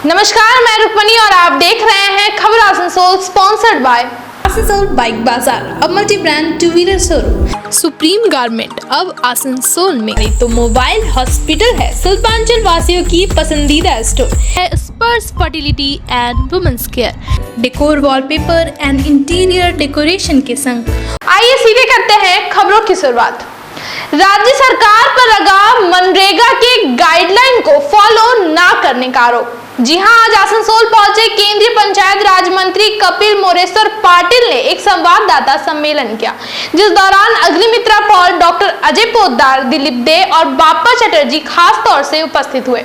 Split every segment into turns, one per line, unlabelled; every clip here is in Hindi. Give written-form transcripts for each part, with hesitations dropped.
नमस्कार, मैं रुक्मणी और आप देख रहे हैं खबर Asansol, sponsored by
Asansol bike बाजार, अब multi brand two wheeler showroom. Supreme garment अब आसनसोल में। तो मोबाइल हॉस्पिटल है सुल्तानचल वासियों की पसंदीदा स्टोर है। Sparsh fertility and women's care, decor, wallpaper and interior decoration के संग।
आइए सीधे करते हैं खबरों की शुरुआत। राज्य सरकार पर लगा मनरेगा के गाइडलाइन को फॉलो ना करने का आरोप। जी हां, आज आसनसोल पहुंचे केंद्रीय पंचायत राज मंत्री कपिल मोरेश्वर पाटिल ने एक संवाददाता सम्मेलन किया, जिस दौरान अग्निमित्रा पॉल, डॉक्टर अजय पोद्दार, दिलीप दे और बाप्पा चटर्जी खास तौर से उपस्थित हुए।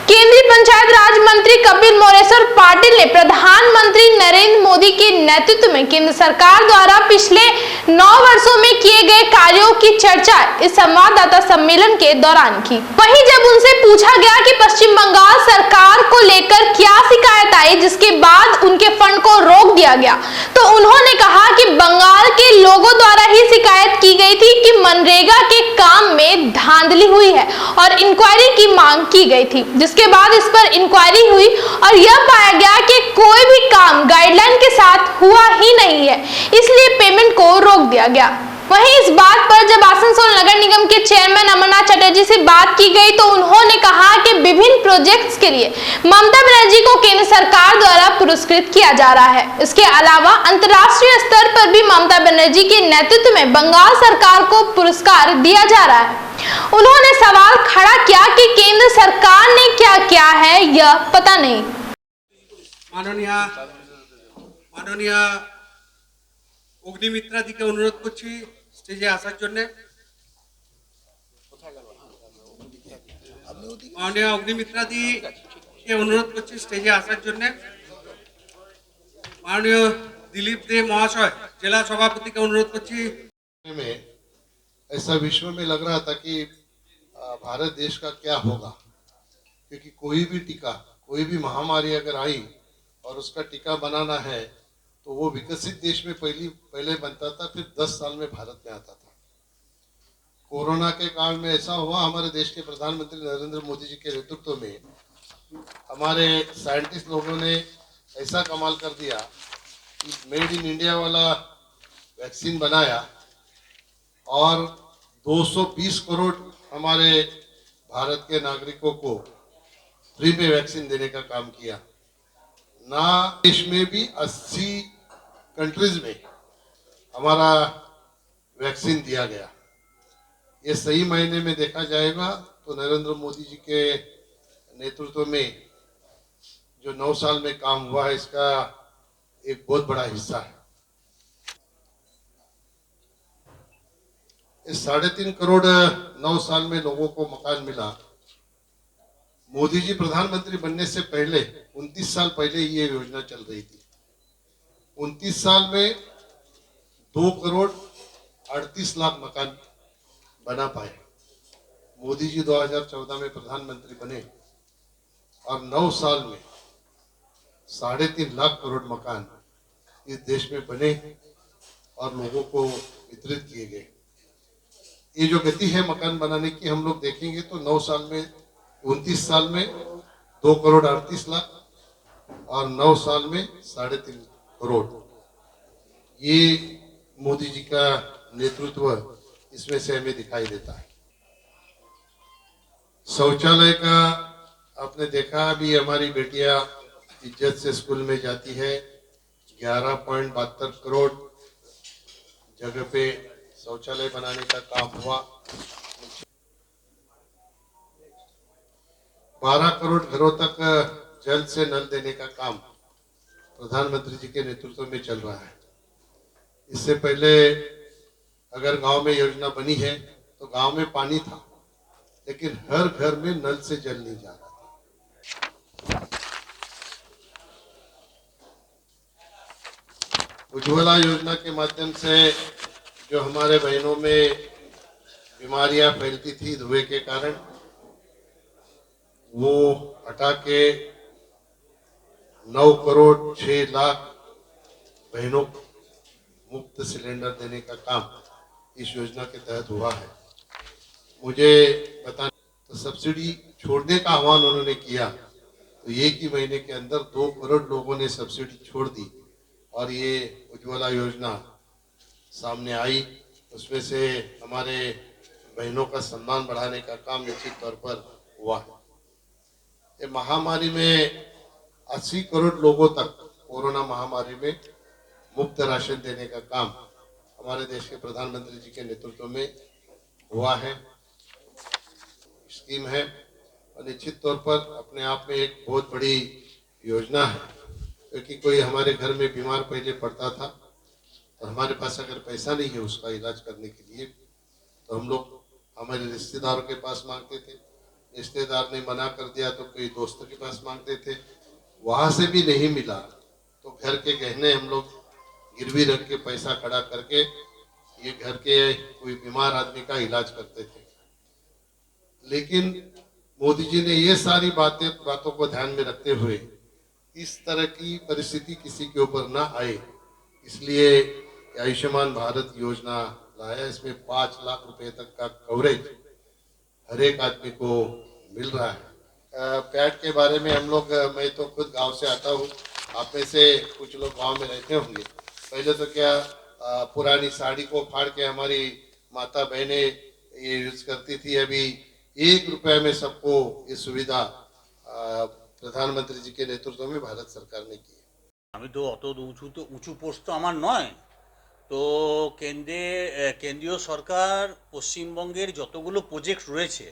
केंद्रीय पंचायत राज मंत्री कपिल मोरेश्वर पाटिल ने प्रधानमंत्री नरेंद्र मोदी के नेतृत्व में केंद्र सरकार द्वारा पिछले 9 वर्षों में किए गए कार्यों की चर्चा इस संवाददाता सम्मेलन के दौरान की। वहीं जब उनसे पूछा गया कि पश्चिम बंगाल सरकार को लेकर क्या शिकायत आई जिसके बाद उनके फंड को रोक दिया गया, तो उन्होंने कहा कि बंगाल के लोगों द्वारा ही शिकायत की गई थी कि मनरेगा के काम में धांधली हुई है और इंक्वायरी की मांग की गई थी, जिसके बाद इस पर इंक्वायरी हुई और यह पाया गया कि कोई भी काम गाइडलाइन के साथ हुआ ही नहीं है, इसलिए पेमेंट को रोक दिया गया। वहीं इस बात पर जब आसनसोल नगर निगम के चेयरमैन अमरनाथ चटर्जी से बात की गई तो उन्होंने कहा कि विभिन्न प्रोजेक्ट्स के लिए ममता बनर्जी को केंद्र सरकार द्वारा पुरस्कृत किया जा रहा है। इसके अलावा अंतर्राष्ट्रीय स्तर पर भी ममता बनर्जी के नेतृत्व में बंगाल सरकार को पुरस्कार दिया जा रहा है। उन्होंने सवाल खड़ा किया कि केंद्र सरकार ने क्या किया है यह पता नहीं।
माननीय অগ্নিমিত্রা দিকে অনুরোধ করছি স্টেজে আসার জন্য। মাননীয় অগ্নিমিত্রা দিকে অনুরোধ করছি স্টেজে আসার জন্য। মাননীয় दिलीप दे महाशय जिला सभापति के अनुरोध करছি।
में ऐसा विश्व में लग रहा था कि भारत देश का क्या होगा, क्योंकि कोई भी टीका, कोई भी महामारी अगर आई और उसका टीका बनाना है तो वो विकसित देश में पहले बनता था, फिर 10 साल में भारत में आता था। कोरोना के काल में ऐसा हुआ, हमारे देश के प्रधानमंत्री नरेंद्र मोदी जी के नेतृत्व में हमारे साइंटिस्ट लोगों ने ऐसा कमाल कर दिया कि मेड इन इंडिया वाला वैक्सीन बनाया और 220 करोड़ हमारे भारत के नागरिकों को फ्री में वैक्सीन देने का काम किया। ना देश में भी 80 कंट्रीज में हमारा वैक्सीन दिया गया। ये सही मायने में देखा जाएगा तो नरेंद्र मोदी जी के नेतृत्व में जो 9 साल में काम हुआ है, इसका एक बहुत बड़ा हिस्सा है। इस 3.5 करोड़ 9 साल में लोगों को मकान मिला। मोदी जी प्रधानमंत्री बनने से पहले 29 साल पहले ये योजना चल रही थी। 29 साल में 2 करोड़ 38 लाख मकान बना पाए। मोदी जी 2014 में प्रधानमंत्री बने और 9 साल में 3.5 लाख करोड़ मकान इस देश में बने और लोगों को वितरित किए गए। ये जो गति है मकान बनाने की, हम लोग देखेंगे तो 9 साल में 29 साल में 2 करोड़ 38 लाख और 9 साल में 3.5 करोड़। ये मोदी जी का नेतृत्व इसमें से हमें दिखाई देता है। शौचालय का आपने देखा, अभी हमारी बेटियां इज्जत से स्कूल में जाती है। 11.72 करोड़ जगह पे शौचालय बनाने का काम हुआ। 12 करोड़ घरों तक जल से नल देने का काम प्रधानमंत्री जी के नेतृत्व में चल रहा है। इससे पहले अगर गांव में योजना बनी है तो गांव में पानी था, लेकिन हर घर में नल से जल नहीं जा रहा था। उज्ज्वला योजना के माध्यम से जो हमारे बहनों में बीमारियां फैलती थी धुएं के कारण, वो हटा के 9 करोड़ 6 लाख बहनों को मुफ्त सिलेंडर देने का काम इस योजना के तहत हुआ है। मुझे बताना तो सब्सिडी छोड़ने का आह्वान उन्होंने किया, तो एक ही महीने के अंदर 2 करोड़ लोगों ने सब्सिडी छोड़ दी और ये उज्ज्वला योजना सामने आई। उसमें से हमारे बहनों का सम्मान बढ़ाने का काम निश्चित तौर पर हुआ है। ये महामारी में 80 करोड़ लोगों तक कोरोना महामारी में मुफ्त राशन देने का काम हमारे देश के प्रधानमंत्री जी के नेतृत्व में हुआ है, स्कीम है और निश्चित तौर पर अपने आप में एक बहुत बड़ी योजना है। क्योंकि कोई हमारे घर में बीमार पहले पड़ता था और हमारे पास अगर पैसा नहीं है उसका इलाज करने के लिए, तो हम लोग हमारे रिश्तेदारों के पास मांगते थे। रिश्तेदार ने मना कर दिया तो कोई दोस्तों के पास मांगते थे, वहां से भी नहीं मिला तो घर के गहने हम लोग गिरवी रख के पैसा खड़ा करके ये घर के कोई बीमार आदमी का इलाज करते थे। लेकिन मोदी जी ने ये सारी बातों को ध्यान में रखते हुए इस तरह की परिस्थिति किसी के ऊपर ना आए, इसलिए आयुष्मान भारत योजना लाया। इसमें 5 लाख रुपए तक का कवरेज हर एक आदमी को मिल रहा है। पैड के बारे में हम लोग, मैं तो खुद गांव से आता हूँ, आप में से कुछ लोग गांव में रहते होंगे। पहले तो क्या पुरानी साड़ी को फाड़ के हमारी माता बहनें ये यूज करती थी। अभी 1 रुपए में सबको ये सुविधा प्रधानमंत्री जी के नेतृत्व में भारत सरकार ने की।
আমি তো অত উঁচু পোস্ট তো আমার নয়। তো কেন্দ্রীয় সরকার পশ্চিমবঙ্গের যতগুলো প্রজেক্ট রয়েছে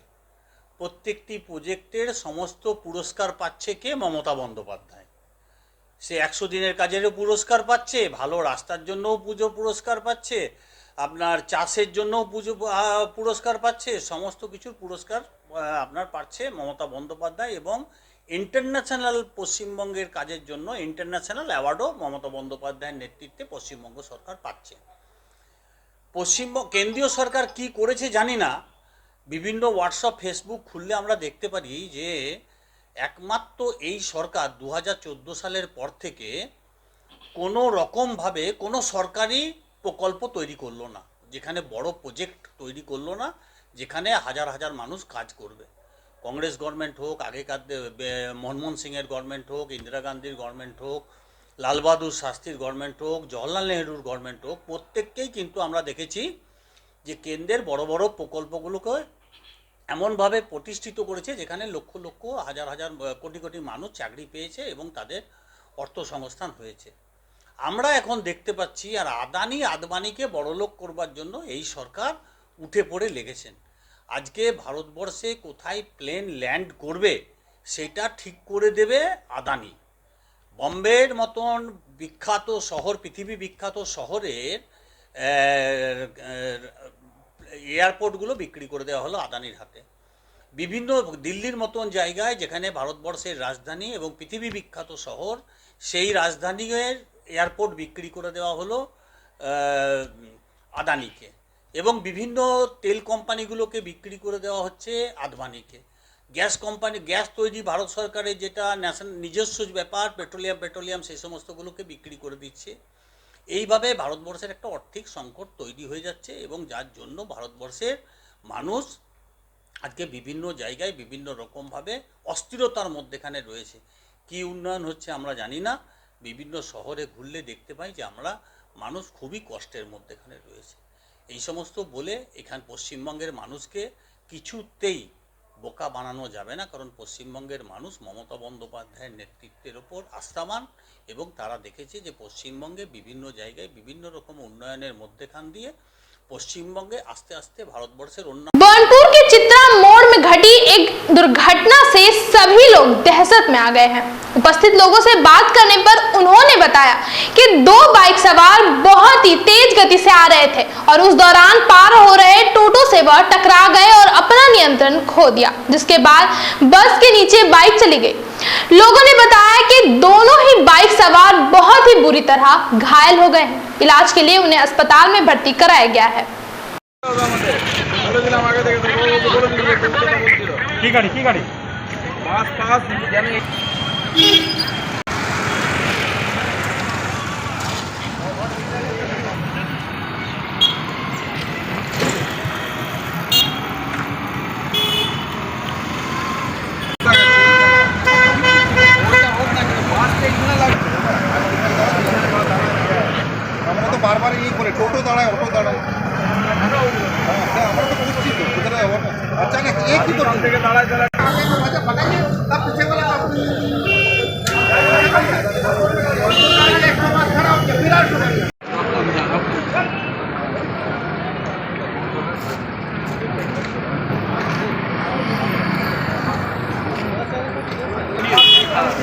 প্রত্যেকটি প্রজেক্টের সমস্ত পুরস্কার পাচ্ছে কে? মমতা বন্দ্যোপাধ্যায়। সে 100 দিনের কাজেরও পুরস্কার পাচ্ছে, ভালো রাস্তার জন্যও পুরস্কার পাচ্ছে, আপনার চাষের জন্যও পুরস্কার পাচ্ছে, সমস্ত কিছুর পুরস্কার আপনার পাচ্ছে মমতা বন্দ্যোপাধ্যায়। এবং ইন্টারন্যাশনাল পশ্চিমবঙ্গের কাজের জন্য ইন্টারন্যাশনাল অ্যাওয়ার্ডও মমতা বন্দ্যোপাধ্যায়ের নেতৃত্বে পশ্চিমবঙ্গ সরকার পাচ্ছে। কেন্দ্রীয় সরকার কি করেছে জানি না, বিভিন্ন হোয়াটসঅ্যাপ ফেসবুক খুললে আমরা দেখতে পারি যে একমাত্র এই সরকার 2014 সালের পর থেকে কোনো রকমভাবে কোনো সরকারি প্রকল্প তৈরি করলো না, যেখানে বড় প্রজেক্ট তৈরি করলো না, যেখানে হাজার হাজার মানুষ কাজ করবে। কংগ্রেস গভর্নমেন্ট হোক, আগেকার মনমোহন সিংয়ের গভর্নমেন্ট হোক, ইন্দিরা গান্ধীর গভর্নমেন্ট হোক, লাল বাহাদুর শাস্ত্রীর গভর্নমেন্ট হোক, জওহরলাল নেহরুর গভর্নমেন্ট হোক, প্রত্যেককেই কিন্তু আমরা দেখেছি যে কেন্দ্রের বড় বড় প্রকল্পগুলোকে এমনভাবে প্রতিষ্ঠিত করেছে যেখানে লক্ষ লক্ষ হাজার হাজার কোটি কোটি মানুষ চাকরি পেয়েছে এবং তাদের অর্থসংস্থান হয়েছে। আমরা এখন দেখতে পাচ্ছি আর আদানিকে বড়লোক করবার জন্য এই সরকার উঠে পড়ে লেগেছেন। আজকে ভারতবর্ষে কোথায় প্লেন ল্যান্ড করবে সেটা ঠিক করে দেবে আদানি। বম্বের মতন বিখ্যাত শহর, পৃথিবী বিখ্যাত শহরের এয়ারপোর্টগুলো বিক্রি করে দেওয়া হলো আদানির হাতে। বিভিন্ন দিল্লির মতন জায়গায় যেখানে ভারতবর্ষের রাজধানী এবং পৃথিবী বিখ্যাত শহর, সেই রাজধানীর এয়ারপোর্ট বিক্রি করে দেওয়া হলো আদানিকে। এবং বিভিন্ন তেল কোম্পানিগুলোকে বিক্রি করে দেওয়া হচ্ছে আদবানিকে। গ্যাস তৈরি ভারত সরকারের যেটা নিজস্ব ব্যাপার, পেট্রোলিয়াম সেই সমস্তগুলোকে বিক্রি করে দিচ্ছে। এইভাবে ভারতবর্ষের একটা আর্থিক সংকট তৈরি হয়ে যাচ্ছে এবং যার জন্য ভারতবর্ষের মানুষ আজকে বিভিন্ন জায়গায় বিভিন্ন রকমভাবে অস্থিরতার মধ্যেখানে রয়েছে। কি উন্নয়ন হচ্ছে আমরা জানি না। বিভিন্ন শহরে ঘুরলে দেখতে পাই যে আমরা মানুষ খুবই কষ্টের মধ্যেখানে রয়েছে। এই সমস্ত বলে এখান পশ্চিমবঙ্গের মানুষকে কিছুতেই বোকা বানানো যাবে না, কারণ পশ্চিমবঙ্গের মানুষ মমতা বন্দ্যোপাধ্যায়ের নেতৃত্বের ওপর আস্থাবান এবং তারা দেখেছে যে পশ্চিমবঙ্গে বিভিন্ন জায়গায় বিভিন্ন রকম উন্নয়নের মধ্যেখান দিয়ে পশ্চিমবঙ্গে আস্তে আস্তে ভারতবর্ষের অন্য।
बुरहानपुर के चित्रा मोड़ में घटी एक दुर्घटना से सभी लोग दहशत में आ गए हैं। उपस्थित लोगों से बात करने पर उन्होंने बताया कि 2 बाइक सवार बहुत ही तेज गति से आ रहे थे और उस दौरान पार हो रहे टोटो से वह टकरा गए और अपना नियंत्रण खो दिया, जिसके बाद बस के नीचे बाइक चली गई। लोगों ने बताया कि दोनों ही बाइक सवार बहुत ही बुरी तरह घायल हो गए हैं। इलाज के लिए उन्हें अस्पताल में भर्ती कराया गया है।
কি গাড়ি বাস জানি
টোটো দাঁড়ায়, অটো দাঁড়ায়। হ্যাঁ, আমরা তো বুঝছি তো কোথায় যাবো না। अचानक एक ही तो
থেকে দাঁড়ায় দাঁড়ায়
तब पीछे वाला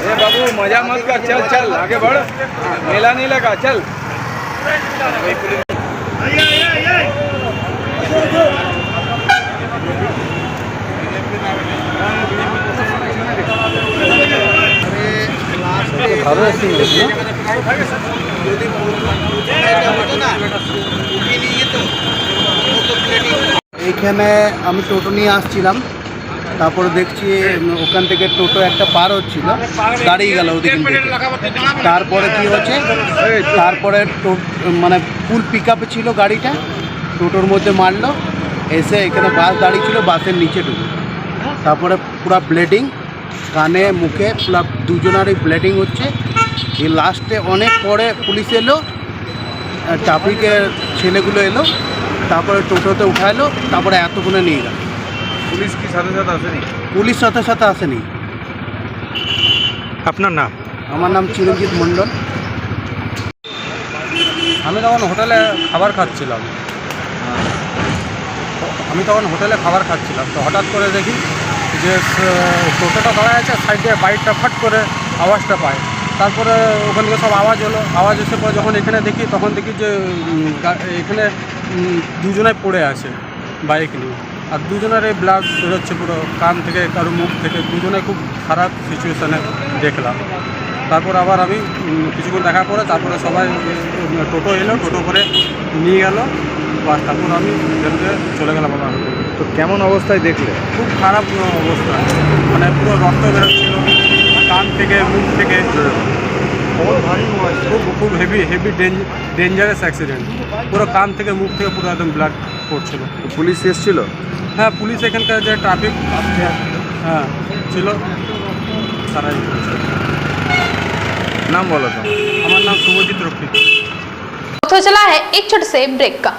ए बाबू मजा मत कर, चल चल आगे बढ़, मेला नहीं लगा, चल।
এইখানে আমি টোটো নিয়ে আসছিলাম, তারপরে দেখছি ওখান থেকে টোটো একটা পার হচ্ছিল, দাঁড়িয়ে গেল ওদিকে। তারপরে কি হচ্ছে, তারপরে মানে ফুল পিক আপে ছিল গাড়িটা, টোটোর মধ্যে মারলো, এসে এখানে বাস দাঁড়িয়ে ছিল, বাসের নিচে ঢুকলো। তারপরে পুরো ব্লিডিং, কানে মুখে পুরো দুজনেরই ব্লিডিং হচ্ছে। এই লাস্টে অনেক পরে পুলিশ এলো, ট্রাফিকের ছেলেগুলো এলো, তারপরে টোটোতে উঠাইলো, তারপরে এতক্ষণে নিয়ে গেল।
পুলিশ কি সাথে সাথে আসেনি?
পুলিশ সাথে সাথে আসেনি।
আপনার নাম?
আমার নাম চিরঞ্জিত মণ্ডল।
আমি তখন হোটেলে খাবার খাচ্ছিলাম, তো হঠাৎ করে দেখি যে টোটোটা দাঁড়ায় আছে, সাইডে বাইকটা ফাট করে আওয়াজটা পায়। তারপরে ওখান থেকে সব আওয়াজ হলো, আওয়াজ এসে পরে যখন এখানে দেখি, তখন দেখি যে এখানে দুজনে পড়ে আছে বাইক নিয়ে, আর দুজনের এই ব্লাড বেরোচ্ছে পুরো কান থেকে, কারো মুখ থেকে, দুজনে খুব খারাপ সিচুয়েশানে দেখলাম। তারপর আবার আমি কিছুক্ষণ দেখার পরে তারপরে সবাই টোটো এলো, টোটো করে নিয়ে গেল বাস। তারপর আমি চলে গেলাম আমার।
তো কেমন অবস্থায় দেখলে?
খুব খারাপ অবস্থা, মানে পুরো রক্ত বেরোচ্ছিল কান থেকে, মুখ থেকে। খুব হেভি ডেঞ্জারাস অ্যাক্সিডেন্ট, পুরো কান থেকে মুখ থেকে পুরো একদম ব্লাড পড়ছিল।
পুলিশ এসেছিল?
হ্যাঁ, পুলিশ এখানকার যে ট্রাফিক হ্যাঁ ছিল, তারাই।
नाम बोलो तो।
हमारा नाम शुभजीत रफी।
तो चला है एक छोटे से ब्रेक का।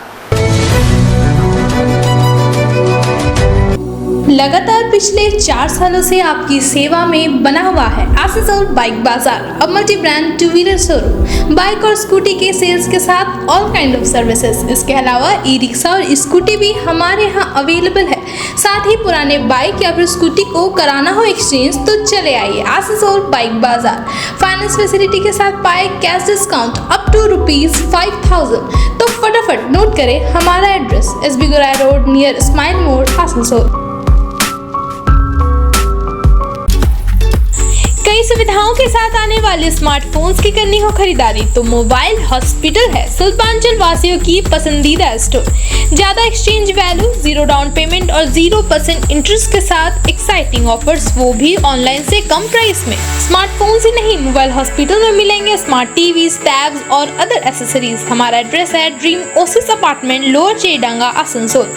लगातार पिछले 4 सालों से आपकी सेवा में बना हुआ है आसनसोल बाइक बाजार, अब multi brand 2 wheeler showroom. Bike और स्कूटी के सेल्स के साथ ऑल काइंड ऑफ सर्विसेज। इसके अलावा ई रिक्शा और स्कूटी भी हमारे यहाँ अवेलेबल है। साथ ही पुराने बाइक या फिर स्कूटी को कराना हो एक्सचेंज तो चले आइए आसनसोल बाइक बाजार। फाइनेंस फैसिलिटी के साथ पाए कैश डिस्काउंट अप टू ₹5000। तो फटाफट नोट करें हमारा एड्रेस, SB गोराई रोड नियर स्माइल मोड़, आसनसोल। कई सुविधाओं के साथ आने वाले स्मार्टफोन्स की करनी हो खरीदारी तो मोबाइल हॉस्पिटल है शिल्पांचल वासियों की पसंदीदा स्टोर। ज्यादा एक्सचेंज वैल्यू, 0 डाउन पेमेंट और 0% इंटरेस्ट के साथ एक्साइटिंग ऑफर्स, वो भी ऑनलाइन से कम प्राइस में। स्मार्टफोन्स ही नहीं, मोबाइल हॉस्पिटल में मिलेंगे स्मार्ट टीवीज, टैब्स और अदर एसेसरीज। हमारा एड्रेस है dream oasis apartment, lower Chedanga, Asansol.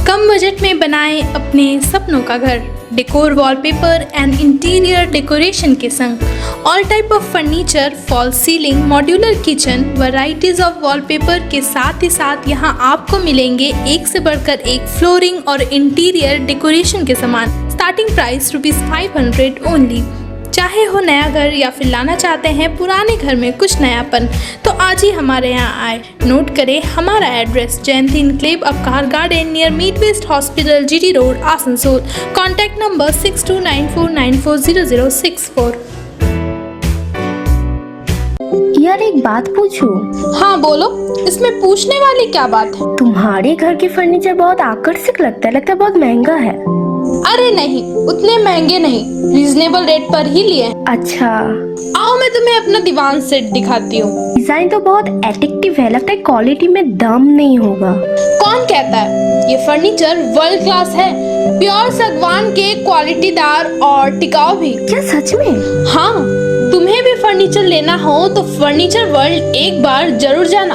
कम बजट में बनाएं अपने सपनों का घर। Decor, wallpaper and interior decoration के संग all type of furniture, fall ceiling, modular kitchen, varieties of wallpaper के साथ ही साथ यहाँ आपको मिलेंगे एक से बढ़कर एक फ्लोरिंग और इंटीरियर डेकोरेशन के सामान। Starting price ₹500 only. चाहे हो नया घर या फिर लाना चाहते हैं पुराने घर में कुछ नयापन, तो आज ही हमारे यहाँ आए। नोट करें हमारा address, Jayanti enclave Upkar garden near मीट west hospital, GT road, Asansol. Contact number 6294940064।
यार एक बात पूछूं?
हाँ बोलो, इसमें पूछने वाली क्या बात है?
तुम्हारे घर के फर्नीचर बहुत आकर्षक लगता है बहुत महंगा है।
अरे नहीं, उतने महंगे नहीं, रीजनेबल रेट पर ही लिए।
अच्छा,
आओ मैं तुम्हें अपना दीवान सेट दिखाती हूँ।
डिजाइन तो बहुत एट्रैक्टिव है, लगता है क्वालिटी में दम नहीं होगा।
कौन कहता है? ये फर्नीचर वर्ल्ड क्लास है, प्योर सागवान के, क्वालिटीदार और टिकाऊ भी।
क्या सच में?
हाँ, तुम्हें भी फर्नीचर लेना हो तो फर्नीचर वर्ल्ड एक बार जरूर जाना।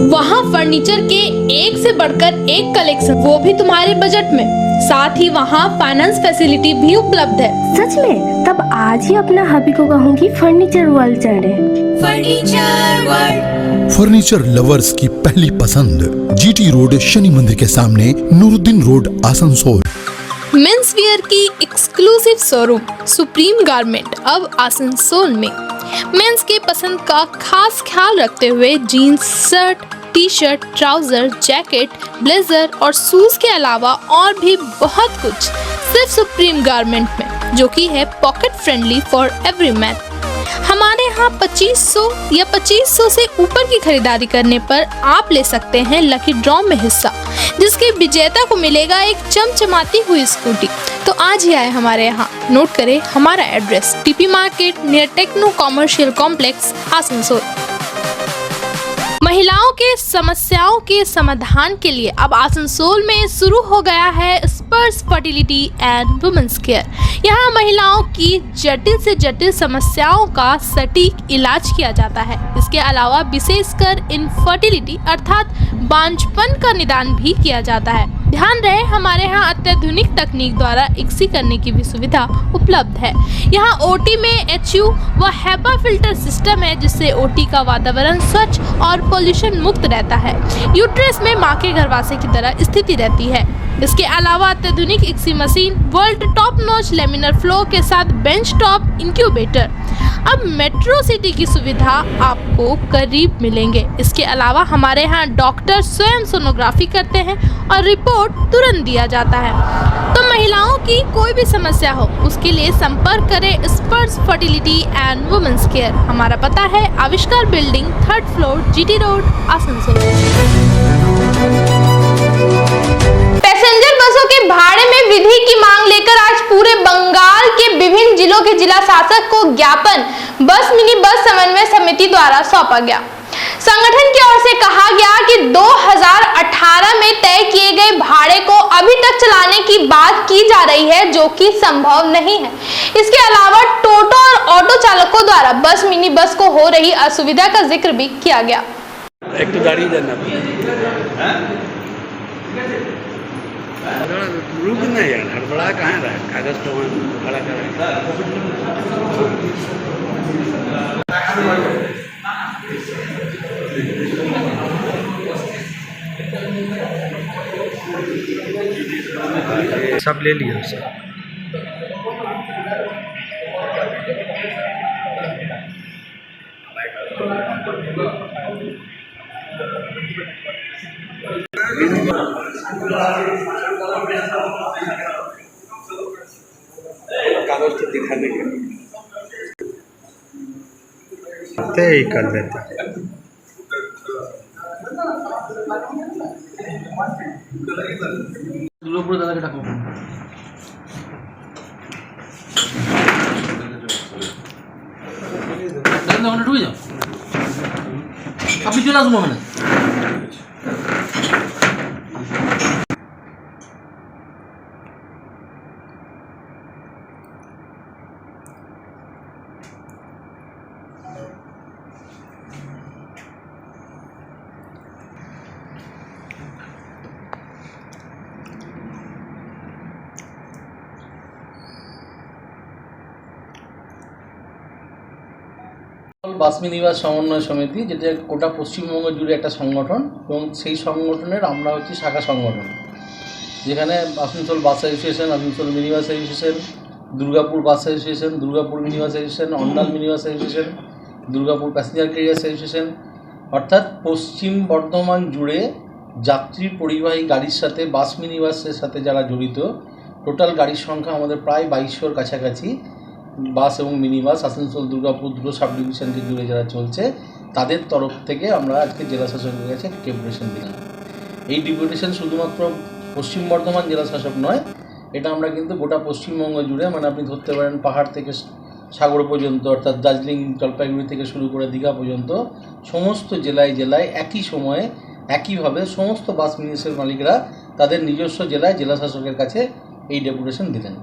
वहाँ फर्नीचर के एक से बढ़कर एक कलेक्शन, वो भी तुम्हारे बजट में। साथ ही वहाँ फाइनेंस फैसिलिटी भी उपलब्ध है।
सच में? तब आज ही अपना हबी को कहूँगी फर्नीचर वर्ल्ड चढ़े।
फर्नीचर वर्ल्ड,
फर्नीचर लवर्स की पहली पसंद, जीटी रोड शनि मंदिर के सामने, Nooruddin road, Asansol.
Men's wear की एक्सक्लूसिव शोरूम सुप्रीम गारमेंट अब आसनसोल में। मेंस के पसंद का खास ख्याल रखते हुए jeans, shirt, T shirt, trouser, jacket, blazer और शूज के अलावा और भी बहुत कुछ सिर्फ सुप्रीम गारमेंट में, जो कि है pocket friendly for every man. हमारे यहाँ 2500 या 2500 से ऊपर की खरीदारी करने पर आप ले सकते हैं लकी ड्रॉ में हिस्सा, जिसके विजेता को मिलेगा एक चमचमाती हुई स्कूटी। तो आज ही आए हमारे यहाँ। नोट करें हमारा address, TP market near techno commercial complex, Asansol. महिलाओं के समस्याओं के समाधान के लिए अब आसनसोल में शुरू हो गया है Sparsh fertility and women's care. यहाँ महिलाओं की जटिल से जटिल समस्याओं का सटीक इलाज किया जाता है। इसके अलावा विशेषकर इनफर्टिलिटी अर्थात बांझपन का निदान भी किया जाता है। ध्यान रहे हमारे यहाँ अत्याधुनिक तकनीक द्वारा इक्सी करने की भी सुविधा उपलब्ध है। यहाँ ओटी में HU व HEPA फिल्टर सिस्टम है, जिससे ओटी का वातावरण स्वच्छ और पोल्यूशन मुक्त रहता है। यूट्रस में माँ के गर्भाशय की तरह स्थिति रहती है। इसके अलावा अत्याधुनिक ICSI machine, world top notch laminar flow के साथ बेंच टॉप इंक्यूबेटर। अब मेट्रो सिटी की सुविधा आपको करीब मिलेंगे। इसके अलावा हमारे यहाँ डॉक्टर स्वयं सोनोग्राफी करते हैं और रिपोर्ट तुरंत दिया जाता है। तो महिलाओं की कोई भी समस्या हो, उसके लिए संपर्क करें स्पर्श फर्टिलिटी एंड वुमेन्स केयर। हमारा पता है आविष्कार building, 3rd floor, GT road, Asansol.
Passenger बसों के भाड़े में वृद्धि की मांग लेकर आज पूरे बंगाल के विभिन्न जिलों के जिला शासक को ज्ञापन बस मिनी बस समन्वय समिति द्वारा सौंपा गया। संगठन की ओर से कहा गया कि 2018 में तय किए गए भाड़े को अभी तक चलाने की बात की जा रही है, जो कि संभव नहीं है। इसके अलावा टोटो और ऑटो चालकों द्वारा बस मिनी बस को हो रही असुविधा का जिक्र भी किया गया।
एक तो गाड़ी देना रुक नहीं यार, हड़बड़ा कहाँ रहा, कागज तो खड़ा कर सब ले लिया सब। कागज तो दिखाने के ही कर लेते।
আপনি চলে আসবো মানে বাস মিনিবাস সমন্বয় সমিতি, যেটা গোটা পশ্চিমবঙ্গ জুড়ে একটা সংগঠন, এবং সেই সংগঠনের আমরা হচ্ছি শাখা সংগঠন, যেখানে Asansol bus association, Asansol minibus association, Durgapur bus association, Durgapur minibus association, Andal minibus association, Durgapur passenger carriers association, অর্থাৎ পশ্চিম বর্ধমান জুড়ে যাত্রী পরিবাহী গাড়ির সাথে বাস মিনিবাসের সাথে যারা জড়িত, টোটাল গাড়ির সংখ্যা আমাদের প্রায় 2200-র কাছাকাছি। বাস এবং মিনি বাস আসানসোল দুর্গাপুর দুটো সাব ডিভিশনকে জুড়ে যারা চলছে, তাদের তরফ থেকে আমরা আজকে জেলা শাসকের কাছে ডেপুটেশন দিলাম। এই ডেপুটেশন শুধুমাত্র পশ্চিম বর্ধমান জেলা শাসক নয়, এটা আমরা কিন্তু গোটা পশ্চিমবঙ্গ জুড়ে, মানে আপনি ধরতে পারেন পাহাড় থেকে সাগর পর্যন্ত, অর্থাৎ দার্জিলিং জলপাইগুড়ি থেকে শুরু করে দীঘা পর্যন্ত সমস্ত জেলায় জেলায় একই সময়ে একইভাবে সমস্ত বাস মিনিবাসের মালিকরা তাদের নিজস্ব জেলায় জেলা শাসকের কাছে এই ডেপুটেশন দিলেন।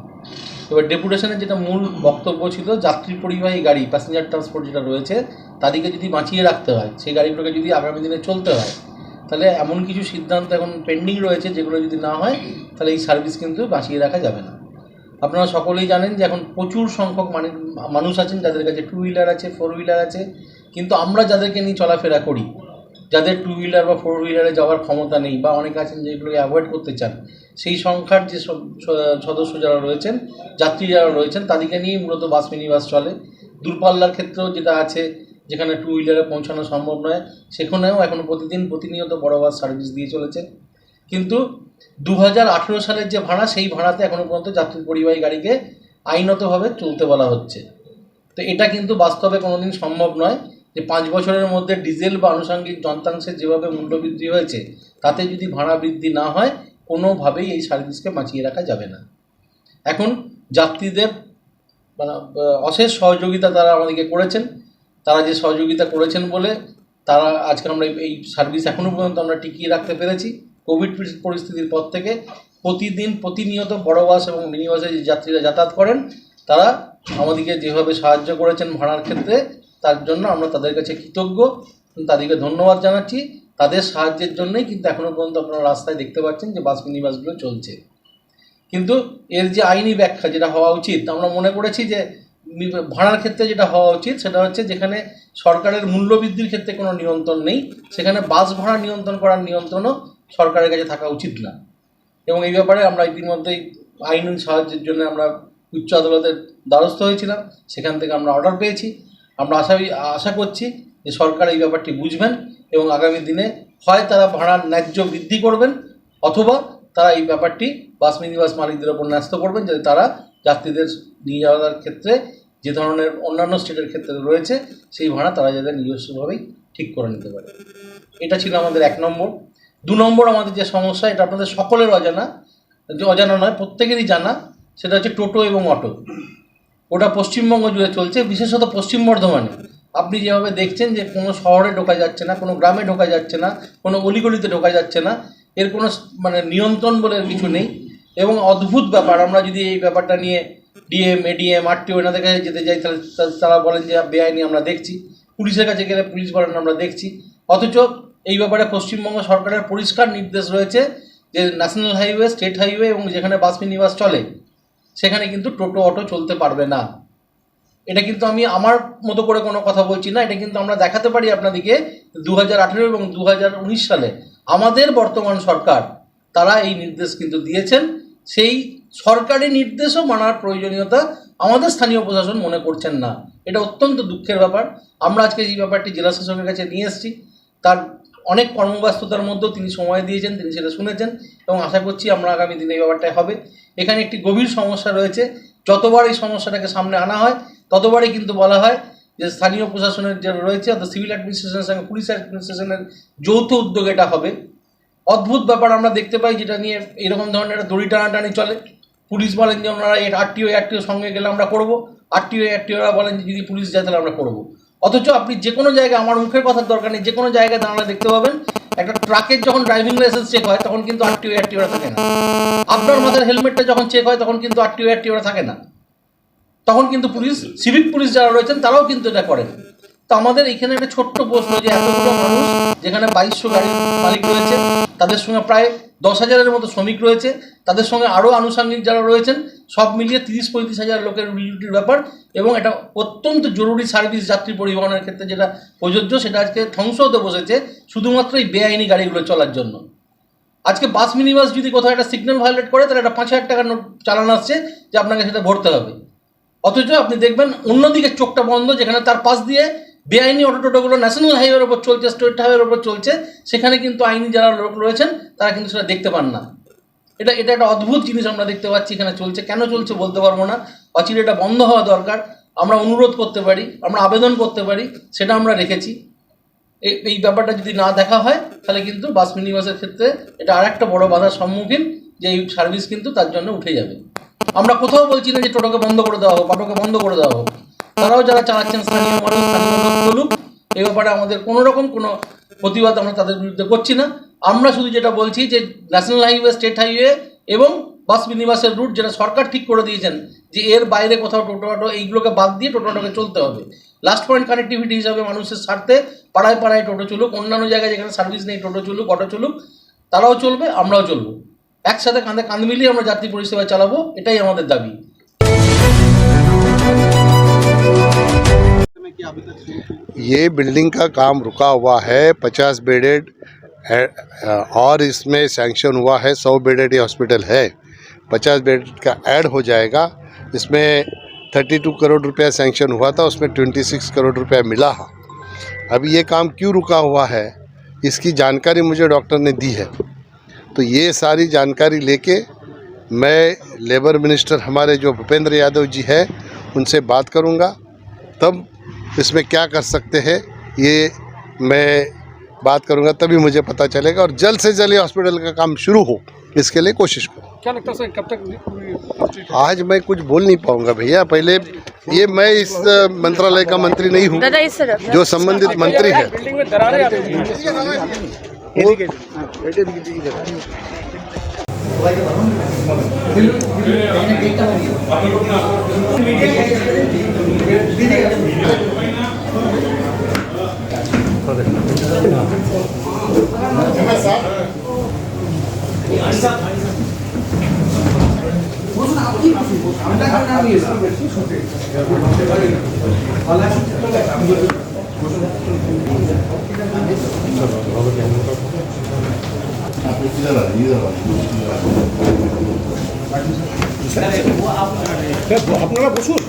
এবার ডেপুটেশনের যেটা মূল বক্তব্য ছিল, যাত্রী পরিবাহী গাড়ি প্যাসেঞ্জার ট্রান্সপোর্ট যেটা রয়েছে তাদেরকে যদি বাঁচিয়ে রাখতে হয়, সেই গাড়িগুলোকে যদি আগামী দিনে চলতে হয়, তাহলে এমন কিছু সিদ্ধান্ত এখন পেন্ডিং রয়েছে যেগুলো যদি না হয় তাহলে এই সার্ভিস কিন্তু বাঁচিয়ে রাখা যাবে না। আপনারা সকলেই জানেন যে এখন প্রচুর সংখ্যক মানুষ আছেন যাদের কাছে 2 হুইলার আছে, 4 হুইলার আছে, কিন্তু আমরা যাদেরকে নিয়ে চলাফেরা করি, যাদের 2 হুইলার বা 4 হুইলারে যাওয়ার ক্ষমতা নেই বা অনেকে আছেন যেগুলোকে অ্যাভয়েড করতে চান, সেই সংখ্যার যে সদস্য যারা রয়েছেন, যাত্রী যারা রয়েছেন, তাদেরকে নিয়ে মূলত বাস মিনি বাস চলে। দূরপাল্লার ক্ষেত্রেও যেটা আছে, যেখানে 2 হুইলারে পৌঁছানো সম্ভব নয়, সেখানেও এখনও প্রতিনিয়ত বড় বাস সার্ভিস দিয়ে চলেছে। কিন্তু 2018 সালের যে ভাড়া, সেই ভাড়াতে এখনও পর্যন্ত যাত্রী পরিবাহী গাড়িকে আইনতভাবে চলতে বলা হচ্ছে। তো এটা কিন্তু বাস্তবে কোনোদিন সম্ভব নয় যে 5 বছরের মধ্যে ডিজেল বা আনুষঙ্গিক যন্ত্রাংশের যেভাবে মূল্যবৃদ্ধি হয়েছে, তাতে যদি ভাড়া বৃদ্ধি না হয়, কোনোভাবেই এই সার্ভিসকে বাঁচিয়ে রাখা যাবে না। এখন যাত্রীদের অশেষ সহযোগিতা তারা আমাদেরকে করেছেন। তারা যে সহযোগিতা করেছেন বলে তারা আজকে আমরা এই সার্ভিস এখনও পর্যন্ত আমরা টিকিয়ে রাখতে পেরেছি। কোভিড পরিস্থিতির পর থেকে প্রতিনিয়ত বড় বাস এবং মিনি বাসে যে যাত্রীরা যাতায়াত করেন, তারা আমাদেরকে যেভাবে সাহায্য করেছেন ভাড়ার ক্ষেত্রে, তার জন্য আমরা তাদের কাছে কৃতজ্ঞ, তাদেরকে ধন্যবাদ জানাচ্ছি। তাদের সাহায্যের জন্যই কিন্তু এখনও পর্যন্ত আপনারা রাস্তায় দেখতে পাচ্ছেন যে বাস মিনি বাসগুলো চলছে। কিন্তু এর যে আইনি ব্যাখ্যা যেটা হওয়া উচিত, আমরা মনে করেছি যে ভাড়ার ক্ষেত্রে যেটা হওয়া উচিত সেটা হচ্ছে, যেখানে সরকারের মূল্যবৃদ্ধির ক্ষেত্রে কোনো নিয়ন্ত্রণ নেই, সেখানে বাস ভাড়া নিয়ন্ত্রণ করার নিয়ন্ত্রণও সরকারের কাছে থাকা উচিত না। এবং এই ব্যাপারে আমরা ইতিমধ্যেই আইনি সাহায্যের জন্য আমরা উচ্চ আদালতের দ্বারস্থ হয়েছিলাম, সেখান থেকে আমরা অর্ডার পেয়েছি। আমরা আশা করছি যে সরকার এই ব্যাপারটি বুঝবেন এবং আগামী দিনে হয় তারা ভাড়ার ন্যায্য বৃদ্ধি করবেন, অথবা তারা এই ব্যাপারটি বাস মিনি বাস মালিকদের ওপর ন্যস্ত করবেন, যাতে তারা যাত্রীদের নিয়ে যাওয়ার ক্ষেত্রে যে ধরনের অন্যান্য স্টেটের ক্ষেত্রে রয়েছে, সেই ভাড়া তারা যাতে নিজস্বভাবেই ঠিক করে নিতে পারে। এটা ছিল আমাদের 1 নম্বর। 2 নম্বর আমাদের যে সমস্যা, এটা আপনাদের সকলের অজানা নয়, প্রত্যেকেরই জানা, সেটা হচ্ছে টোটো এবং অটো। ওটা পশ্চিমবঙ্গ জুড়ে চলছে, বিশেষত পশ্চিম বর্ধমানে। আপনি যেভাবে দেখছেন যে কোনো শহরে ঢোকা যাচ্ছে না, কোনো গ্রামে ঢোকা যাচ্ছে না, কোনো অলিগলিতে ঢোকা যাচ্ছে না, এর কোনো নিয়ন্ত্রণ বলে কিছু নেই। এবং অদ্ভুত ব্যাপার, আমরা যদি এই ব্যাপারটা নিয়ে ডিএম, এডিএম, আরটিও এনাদের কাছে যেতে যাই, তাহলে তারা বলেন যে বেআইনি আমরা দেখছি। পুলিশের কাছে গেলে পুলিশ বলেন আমরা দেখছি। অথচ এই ব্যাপারে পশ্চিমবঙ্গ সরকারের পরিষ্কার নির্দেশ রয়েছে যে ন্যাশনাল হাইওয়ে, স্টেট হাইওয়ে এবং যেখানে বাস মিনি বাস চলে, সেখানে কিন্তু টোটো অটো চলতে পারবে না। এটা কিন্তু আমি আমার মতো করে কোনো কথা বলছি না, এটা কিন্তু আমরা দেখাতে পারি আপনাদেরকে। 2018 এবং 2019 সালে আমাদের বর্তমান সরকার তারা এই নির্দেশ কিন্তু দিয়েছেন। সেই সরকারি নির্দেশও মানার প্রয়োজনীয়তা আমাদের স্থানীয় প্রশাসন মনে করছেন না। এটা অত্যন্ত দুঃখের ব্যাপার। আমরা আজকে এই ব্যাপারটি জেলা শাসকের কাছে নিয়ে এসেছি। তার অনেক কর্মব্যস্ততার মধ্যেও তিনি সময় দিয়েছেন, তিনি সেটা শুনেছেন এবং আশা করছি আমরা আগামী দিনে এই ব্যাপারটাই হবে। এখানে একটি গভীর সমস্যা রয়েছে। যতবার এই সমস্যাটাকে সামনে আনা হয়, ততবারই কিন্তু বলা হয় যে স্থানীয় প্রশাসনের যে রয়েছে, অর্থাৎ সিভিল অ্যাডমিনিস্ট্রেশনের সঙ্গে পুলিশ অ্যাডমিনিস্ট্রেশনের যৌথ উদ্যোগে এটা হবে। অদ্ভুত ব্যাপার আমরা দেখতে পাই, যেটা নিয়ে এরকম ধরনের একটা দড়ি টানাটানি চলে। পুলিশ বলেন যে ওনারা আরটিও সঙ্গে গেলে আমরা করবো, আরটিওরা বলেন যে যদি পুলিশ যায় তাহলে আমরা করবো। অথচ আপনি যে কোনো জায়গায়, আমার মুখের কথার দরকার নেই, যে কোনো জায়গায় দাঁড়ালে দেখতে পাবেন একটা ট্রাকের যখন ড্রাইভিং লাইসেন্স চেক হয় তখন কিন্তু আরটিওরা থাকে না। আপনার মাথার হেলমেটটা যখন চেক হয় তখন কিন্তু আরটিওরা থাকে না। তখন কিন্তু পুলিশ, সিভিক পুলিশ যারা রয়েছেন তারাও কিন্তু এটা করেন। তো আমাদের এখানে একটা ছোট্ট প্রশ্ন, যে এতগুলো মানুষ, যেখানে 2200 গাড়ির মালিক রয়েছে, তাদের সঙ্গে প্রায় 10,000-এর মতো শ্রমিক রয়েছে, তাদের সঙ্গে আরও আনুষঙ্গিক যারা রয়েছেন, সব মিলিয়ে 30-35 হাজার লোকের ডিউটির ব্যাপার। এবং এটা অত্যন্ত জরুরি সার্ভিস যাত্রী পরিবহনের ক্ষেত্রে যেটা প্রযোজ্য, সেটা আজকে ধ্বংস হতে বসেছে শুধুমাত্র এই বেআইনি গাড়িগুলো চলার জন্য। আজকে বাস মিনি বাস যদি কোথাও একটা সিগন্যাল ভায়োলেট করে, তাহলে একটা 5,000 টাকার নোট চালান আসছে যে আপনাকে সেটা ভরতে হবে। অথচ আপনি দেখবেন অন্যদিকে চোখটা বন্ধ, যেখানে তার পাশ দিয়ে বেআইনি অটোটোগুলো ন্যাশনাল হাইওয়ের ওপর চলছে, স্টেট হাইওয়ের ওপর চলছে, সেখানে কিন্তু আইনি যারা লোক রয়েছেন তারা কিন্তু সেটা দেখতে পান না। এটা একটা অদ্ভুত জিনিস আমরা দেখতে পাচ্ছি এখানে চলছে। কেন চলছে বলতে পারবো না, অচিরে এটা বন্ধ হওয়া দরকার। আমরা অনুরোধ করতে পারি, আমরা আবেদন করতে পারি, সেটা আমরা রেখেছি। এই ব্যাপারটা যদি না দেখা হয়, তাহলে কিন্তু বাস মিনি বাসের ক্ষেত্রে এটা আর একটা বড় বাধার সম্মুখীন, যে এই সার্ভিস কিন্তু তার জন্য উঠে যাবে। আমরা কোথাও বলছি না যে টোটোকে বন্ধ করে দেওয়া হোক, অটোকে বন্ধ করে দেওয়া হোক। তারাও যারা চালাচ্ছেন স্থানীয় মানুষ, স্থানীয় লোক চলুক, এই ব্যাপারে আমাদের কোনো রকম কোনো প্রতিবাদ আমরা তাদের বিরুদ্ধে করছি না। আমরা শুধু যেটা বলছি যে ন্যাশনাল হাইওয়ে, স্টেট হাইওয়ে এবং বাস মিনিবাসের রুট যেটা সরকার ঠিক করে দিয়েছেন যে এর বাইরে কোথাও টোটো অটো এইগুলোকে বাদ দিয়ে টোটো অটোকে চলতে হবে। লাস্ট পয়েন্ট কানেক্টিভিটি হিসাবে মানুষের স্বার্থে পাড়ায় পাড়ায় টোটো চলুক, অন্যান্য জায়গায় যেখানে সার্ভিস নেই টোটো চলুক, অটো চলুক, তারাও চলবে, আমরাও চলবো। একসাথে কাঁধে কাঁধ মিলিয়ে আমরা যাত্রী পরিষেবা চালাবো, এটাই আমাদের দাবি।
ये बिल्डिंग का काम रुका हुआ है, 50 बेडेड और इसमें सैंक्शन हुआ है 100 बेडेड ये हॉस्पिटल है, 50 बेड का ऐड हो जाएगा। इसमें 32 करोड़ रुपया सैंक्शन हुआ था, उसमें 26 करोड़ रुपया मिला। अभी ये काम क्यों रुका हुआ है इसकी जानकारी मुझे डॉक्टर ने दी है, तो ये सारी जानकारी लेके मैं लेबर मिनिस्टर हमारे जो भूपेंद्र यादव जी है उनसे बात करूँगा, तब इसमें क्या कर सकते हैं ये मैं बात करूंगा, तभी मुझे पता चलेगा और जल्द से जल्द हॉस्पिटल का काम शुरू हो इसके लिए कोशिश करूँ।
क्या लगता है सर कब तक?
आज मैं कुछ बोल नहीं पाऊंगा भैया, पहले ये मैं इस मंत्रालय का मंत्री नहीं हूँ, जो संबंधित मंत्री है।
बिल्डिंग में दरारें आती हैं।
আপনারা বসুন।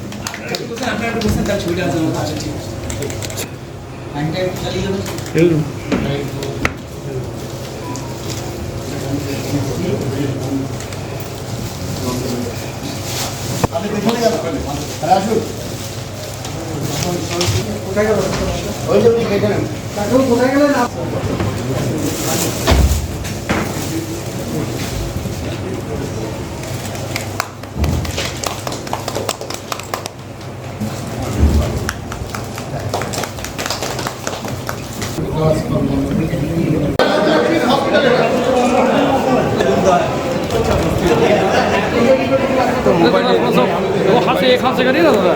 वो हाथ से एक हाथ से करिए ना दादा,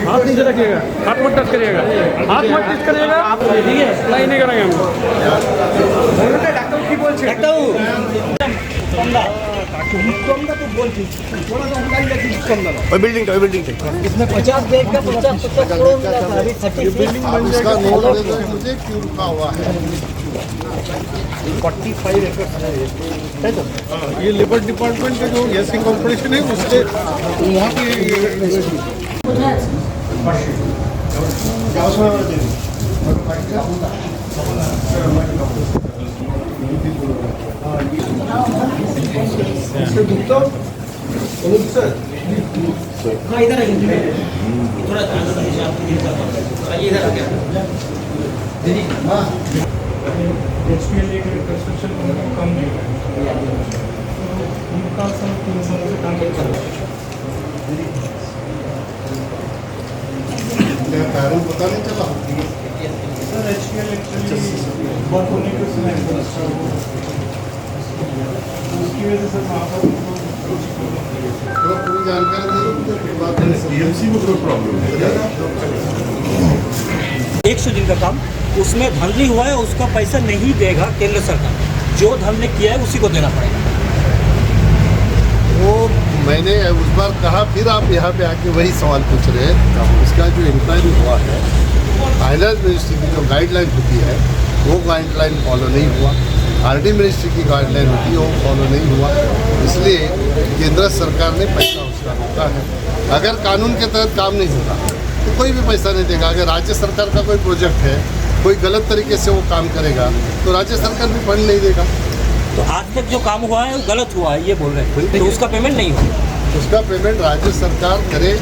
हाथ नीचे रखिएगा, हाथ मत टच करिएगा, हाथ मत टच करिएगा, नहीं नहीं करेंगे हम।
इसमें 50 बेड का 50 करोड़ मिला था, अभी 36
इसका नोट दे दो मुझे क्यों रुका हुआ है।
45 एकड़ है ये लेबर डिपार्टमेंट का जो गैसिंग कॉर्पोरेशन है उसके वहाँ की
हाँ इधर आइए, थोड़ा इधर आ गया।
कंस्ट्रक्शन कम नहीं उनका सब 3 साल से काम कर रहा
क्या कारण पता नहीं चला
सर। HPL एक्चुअली बहुत होने के समय उसकी वजह से वहाँ पर
पूरी जानकारी दे दो
में कोई प्रॉब्लम है।
100 दिन का काम उसमें धांधली हुआ है, उसका पैसा नहीं देगा केंद्र सरकार, जो धन ने किया है उसी को देना पड़ेगा।
वो मैंने उस बार कहा, फिर आप यहाँ पे आके वही सवाल पूछ रहे हैं। इसका जो इंक्वायरी हुआ है, फाइनेंस मिनिस्ट्री की जो गाइडलाइन होती है वो गाइडलाइन फॉलो नहीं हुआ, आरडी मिनिस्ट्री की गाइडलाइन होती है वो फॉलो नहीं हुआ, इसलिए केंद्र सरकार ने पैसा उसका रोका है। अगर कानून के तहत काम नहीं होगा तो कोई भी पैसा नहीं देगा। अगर राज्य सरकार का कोई प्रोजेक्ट है, कोई गलत तरीके से वो काम करेगा तो राज्य सरकार भी फंड नहीं देगा।
तो आज तक जो काम हुआ है वो गलत हुआ है ये बोल रहे हैं, तो उसका पेमेंट नहीं हुआ।
उसका पेमेंट राज्य सरकार करे,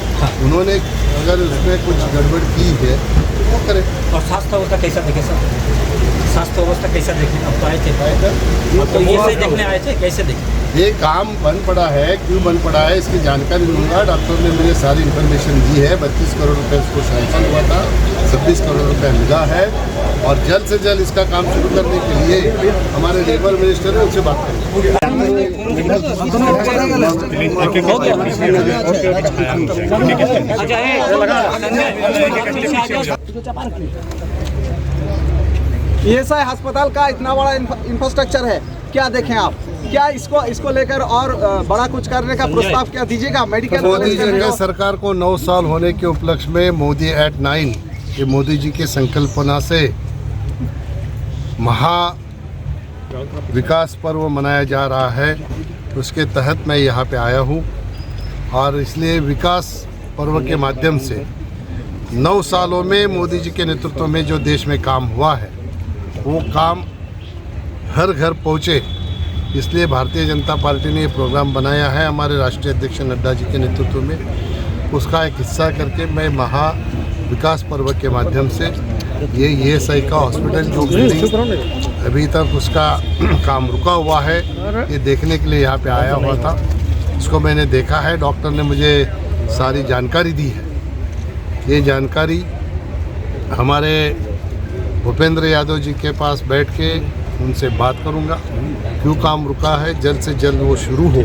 उन्होंने अगर उसमें कुछ गड़बड़ की है तो वो करे।
और साफ था उसका कैसा देखे सर,
स्वास्थ्य अवस्था कैसा देखें? अब तो आए थे, अब तो ये सही देखने आए थे, कैसे देखें?
ये काम बंद पड़ा है, क्यों बंद पड़ा है इसकी जानकारी लूँगा। डॉक्टर ने मुझे सारी इन्फॉर्मेशन दी है। 32 करोड़ रुपए इसको सैंक्शन हुआ था, 26 करोड़ रुपए मिला है और जल्द से जल्द इसका काम शुरू करने के लिए हमारे लेबर मिनिस्टर है, उनसे बात
ईएसआई अस्पताल का इतना बड़ा इंफ्रास्ट्रक्चर है, क्या देखें आप? क्या इसको लेकर और बड़ा कुछ करने का प्रस्ताव क्या दीजिएगा? मेडिकल
मोदी जी के सरकार को 9 साल होने के उपलक्ष्य में मोदी एट 9, ये मोदी जी के संकल्पना से महा विकास पर्व मनाया जा रहा है। उसके तहत मैं यहाँ पे आया हूँ और इसलिए विकास पर्व के माध्यम से 9 सालों में मोदी जी के नेतृत्व में जो देश में काम हुआ है वो काम हर घर पहुँचे, इसलिए भारतीय जनता पार्टी ने ये प्रोग्राम बनाया है हमारे राष्ट्रीय अध्यक्ष नड्डा जी के नेतृत्व में। उसका एक हिस्सा करके मैं महा विकास पर्व के माध्यम से ये ईएसआई का हॉस्पिटल जो बिल्डिंग अभी तक उसका काम रुका हुआ है, ये देखने के लिए यहाँ पे आया हुआ था। इसको मैंने देखा है, डॉक्टर ने मुझे सारी जानकारी दी है। ये जानकारी हमारे भूपेंद्र यादव जी के पास बैठ के उनसे बात करूंगा, क्यों काम रुका है, जल्द से जल्द वो शुरू हो,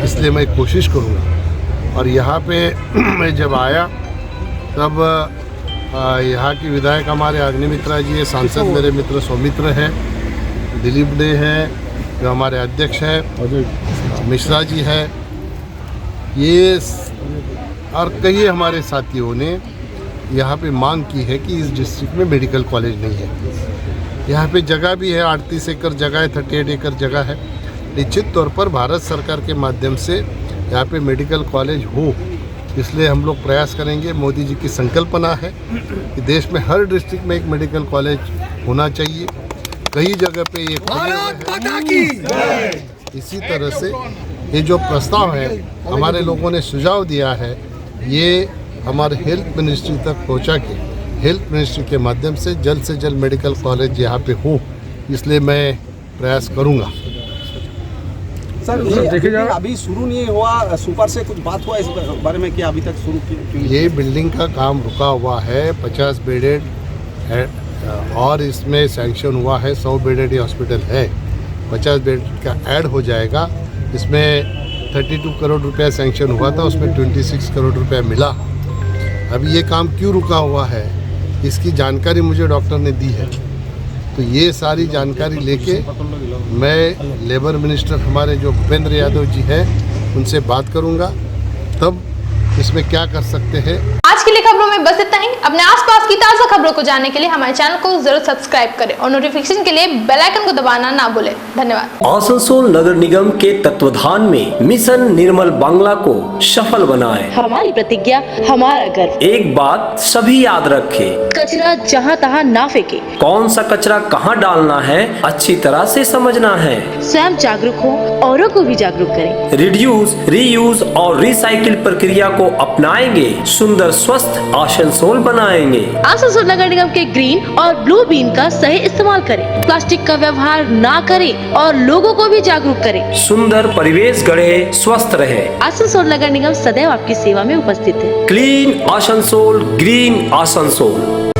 इसलिए मैं कोशिश करूंगा। और यहाँ पे मैं जब आया तब यहाँ की विधायक हमारे अग्निमित्रा जी है, सांसद मेरे मित्र सौमित्र हैं, दिलीप डे हैं जो हमारे अध्यक्ष हैं, मिश्रा जी है, ये और कई हमारे साथियों ने यहाँ पे मांग की है कि इस डिस्ट्रिक्ट में मेडिकल कॉलेज नहीं है। यहाँ पे जगह भी है, 38 एकड़ जगह है, 38 एकड़ जगह है। निश्चित तौर पर भारत सरकार के माध्यम से यहाँ पे मेडिकल कॉलेज हो, इसलिए हम लोग प्रयास करेंगे। मोदी जी की संकल्पना है कि देश में हर डिस्ट्रिक्ट में एक मेडिकल कॉलेज होना चाहिए। कई जगह पे ये इसी तरह से ये जो प्रस्ताव है हमारे लोगों ने सुझाव दिया है, ये हमारे हेल्थ मिनिस्ट्री तक पहुंचा के हेल्थ मिनिस्ट्री के माध्यम से जल्द मेडिकल कॉलेज यहाँ पे हो, इसलिए मैं प्रयास करूँगा।
सर देखिए अभी शुरू नहीं हुआ, सुपर से कुछ बात हुआ इस बारे में कि अभी तक शुरू क्यों? ये
बिल्डिंग का काम रुका हुआ है, 50 बेडेड है और इसमें सैंक्शन हुआ है 100 बेडेड ये हॉस्पिटल है, 50 बेड का ऐड हो जाएगा। इसमें 32 करोड़ रुपया सैंक्शन हुआ था, उसमें 26 करोड़ रुपया मिला। अभी ये काम क्यों रुका हुआ है इसकी जानकारी मुझे डॉक्टर ने दी है, तो ये सारी जानकारी लेके मैं लेबर मिनिस्टर हमारे जो भूपेंद्र यादव जी हैं उनसे बात करूंगा, तब इसमें क्या कर सकते हैं।
आज के लिए खबरों में बस इतना ही। अपने आसपास की ताज़ा खबरों को जानने के लिए हमारे चैनल को जरूर सब्सक्राइब करें और नोटिफिकेशन के लिए बेल आइकन को दबाना ना भूलें। धन्यवाद।
आसनसोल नगर निगम के तत्वाधान में मिशन निर्मल बांग्ला को सफल बनाएं।
हमारी प्रतिज्ञा, हमारा गर्व।
एक बात सभी याद रखें,
कचरा जहाँ तहाँ ना फेंके।
कौन सा कचरा कहाँ डालना है अच्छी तरह से समझना है।
स्वयं जागरूक हो, औरों को भी जागरूक करें।
रिड्यूस, रीयूज और रिसाइकिल प्रक्रिया को अपनाएंगे, सुंदर स्वस्थ आसनसोल बनाएंगे।
आसनसोल नगर निगम के ग्रीन और ब्लू बीन का सही इस्तेमाल करें, प्लास्टिक का व्यवहार ना करें और लोगों को भी जागरूक करें।
सुंदर परिवेश गढ़े, स्वस्थ रहे।
आसनसोल नगर निगम सदैव आपकी सेवा में उपस्थित है।
Clean Asansol, green Asansol.